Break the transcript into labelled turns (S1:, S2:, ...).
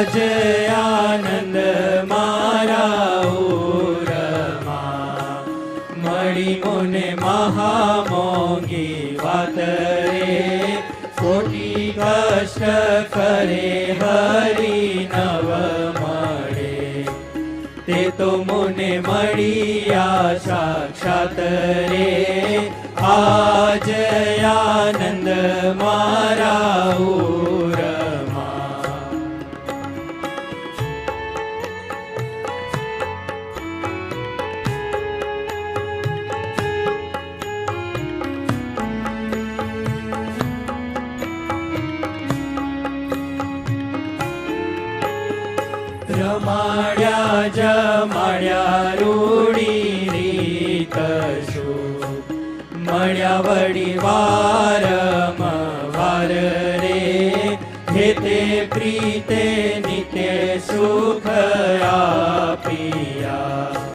S1: આજ આનંદ મારા ઉરમાં મળી મને મહામોંઘી વાત રે ખોટી કષ્ટ કરે હરી નવ મળે તે તો મને મળ્યા સાક્ષાત રે આજ આનંદ મારા ઉરમાં રમાડ્યા જમાડ્યા રૂડી રીત શું મળ્યા વળી વારંવાર રે હેતે પ્રીતે નિત્ય સુખ આપી